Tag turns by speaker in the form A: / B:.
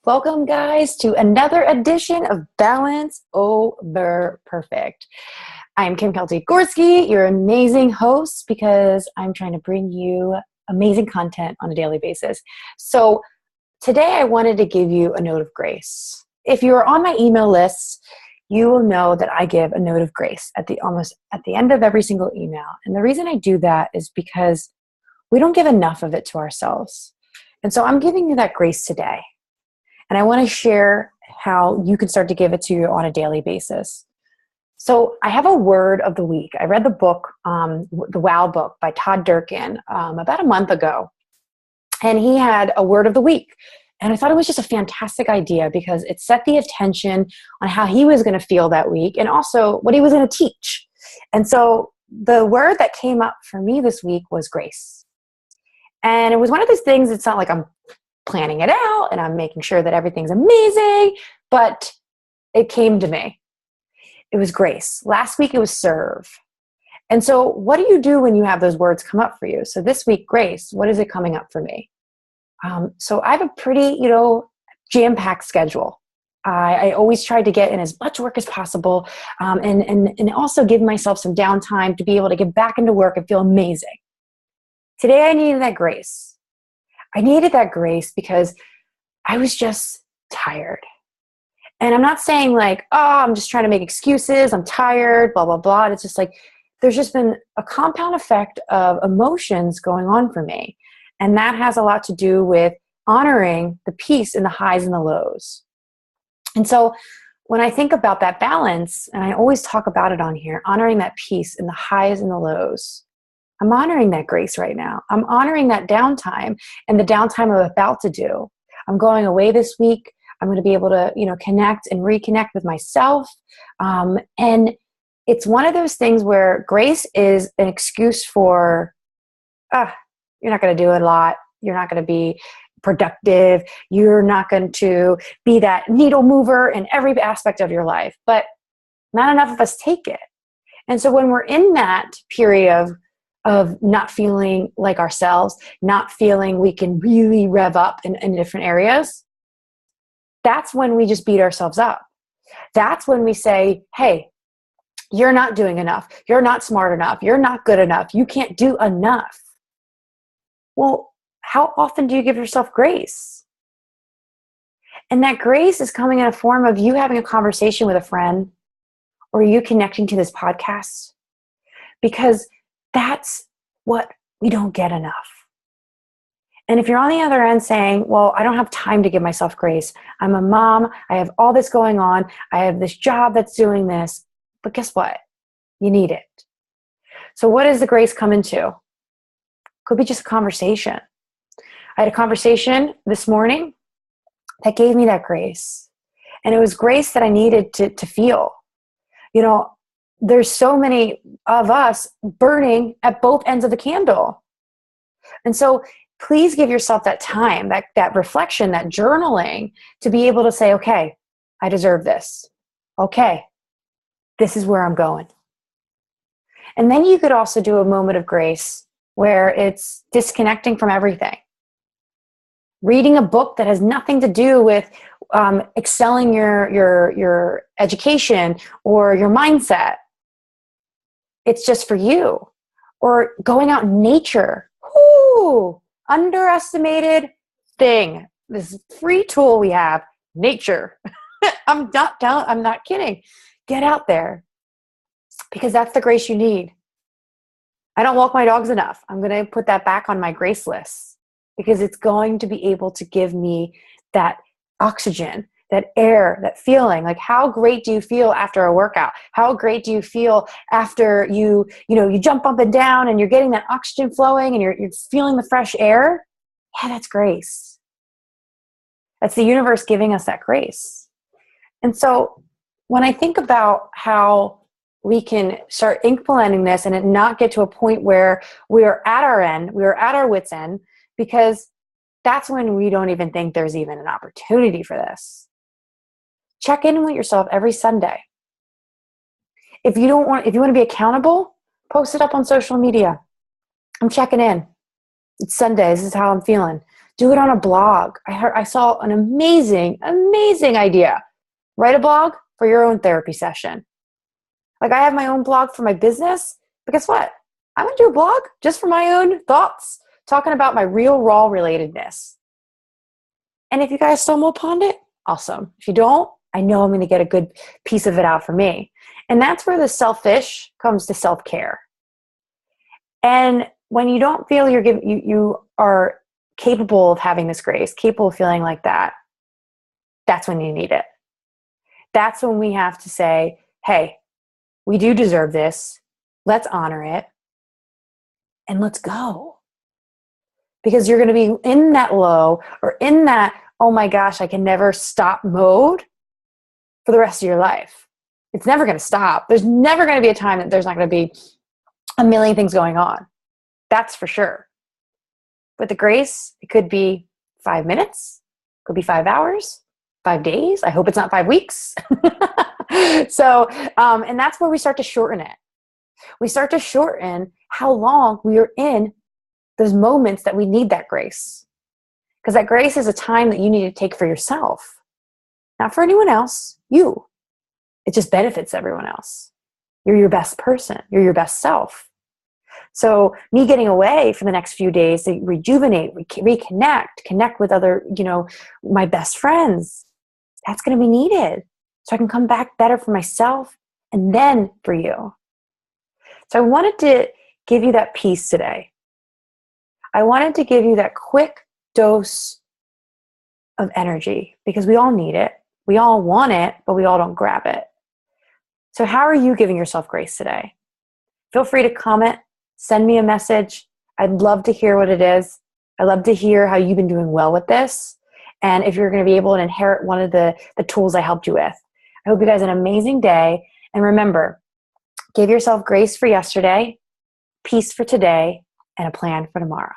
A: Welcome, guys, to another edition of Balance Over Perfect. I'm Kim Kelty Gorski, your amazing host, because I'm trying to bring you amazing content on a daily basis. So today I wanted to give you a note of grace. If you're on my email list, you will know that I give a note of grace at the end of every single email. And the reason I do that is because we don't give enough of it to ourselves. And so I'm giving you that grace today. And I want to share how you can start to give it to you on a daily basis. So I have a word of the week. I read the book, the Wow book by Todd Durkin, about a month ago. And he had a word of the week. And I thought it was just a fantastic idea because it set the attention on how he was going to feel that week and also what he was going to teach. And so the word that came up for me this week was grace. And it was one of those things, it's not like I'm planning it out and I'm making sure that everything's amazing, but it came to me. It was grace. Last week it was serve. And so what do you do when you have those words come up for you? So this week, grace, what is it coming up for me? So I have a pretty, jam-packed schedule. I always try to get in as much work as possible and also give myself some downtime to be able to get back into work and feel amazing. Today I needed that grace. I needed that grace because I was just tired. And I'm not saying like, I'm just trying to make excuses. I'm tired, blah, blah, blah. It's just like, there's just been a compound effect of emotions going on for me. And that has a lot to do with honoring the peace in the highs and the lows. And so when I think about that balance, and I always talk about it on here, honoring that peace in the highs and the lows, I'm honoring that grace right now. I'm honoring that downtime and the downtime I'm about to do. I'm going away this week. I'm going to be able to, connect and reconnect with myself. And it's one of those things where grace is an excuse for, you're not going to do a lot. You're not going to be productive. You're not going to be that needle mover in every aspect of your life. But not enough of us take it. And so when we're in that period of not feeling like ourselves, not feeling we can really rev up in different areas, that's when we just beat ourselves up. That's when we say, hey, you're not doing enough. You're not smart enough. You're not good enough. You can't do enough. Well, how often do you give yourself grace? And that grace is coming in a form of you having a conversation with a friend or you connecting to this podcast, because that's what we don't get enough. And if you're on the other end saying, well, I don't have time to give myself grace. I'm a mom. I have all this going on. I have this job that's doing this. But guess what? You need it. So what does the grace come into? Could be just a conversation. I had a conversation this morning that gave me that grace. And it was grace that I needed to feel. There's so many of us burning at both ends of the candle. And so please give yourself that time, that reflection, that journaling to be able to say, okay, I deserve this. Okay, this is where I'm going. And then you could also do a moment of grace where it's disconnecting from everything. Reading a book that has nothing to do with excelling your education or your mindset. It's just for you. Or going out in nature. Whoo! Underestimated thing. This free tool we have, nature. I'm not kidding. Get out there. Because that's the grace you need. I don't walk my dogs enough. I'm going to put that back on my grace list because it's going to be able to give me that oxygen, that air, that feeling. Like, how great do you feel after a workout? How great do you feel after you jump up and down and you're getting that oxygen flowing and you're feeling the fresh air? Yeah, that's grace. That's the universe giving us that grace. And so when I think about how we can start implementing this and it not get to a point where we are at our end, we are at our wit's end, because that's when we don't even think there's even an opportunity for this. Check in with yourself every Sunday. If you want to be accountable, post it up on social media. I'm checking in. It's Sunday. This is how I'm feeling. Do it on a blog. I saw an amazing idea. Write a blog for your own therapy session. Like, I have my own blog for my business, but guess what? I'm going to do a blog just for my own thoughts, talking about my real raw relatedness. And if you guys stumble upon it, awesome. If you don't, I know I'm going to get a good piece of it out for me. And that's where the selfish comes to self-care. And when you don't feel you are capable of having this grace, capable of feeling like that, that's when you need it. That's when we have to say, hey, we do deserve this. Let's honor it. And let's go. Because you're going to be in that low or in that, oh my gosh, I can never stop mode for the rest of your life. It's never going to stop. There's never going to be a time that there's not going to be a million things going on. That's for sure. But the grace, it could be 5 minutes, could be 5 hours, 5 days. I hope it's not 5 weeks. So, and that's where we start to shorten it. We start to shorten how long we are in those moments that we need that grace. Because that grace is a time that you need to take for yourself. Not for anyone else, you. It just benefits everyone else. You're your best person. You're your best self. So me getting away for the next few days to rejuvenate, reconnect, connect with other, my best friends, that's going to be needed. So I can come back better for myself and then for you. So I wanted to give you that piece today. I wanted to give you that quick dose of energy because we all need it. We all want it, but we all don't grab it. So how are you giving yourself grace today? Feel free to comment, send me a message. I'd love to hear what it is. I'd love to hear how you've been doing well with this. And if you're going to be able to inherit one of the tools I helped you with. I hope you guys have an amazing day. And remember, give yourself grace for yesterday, peace for today, and a plan for tomorrow.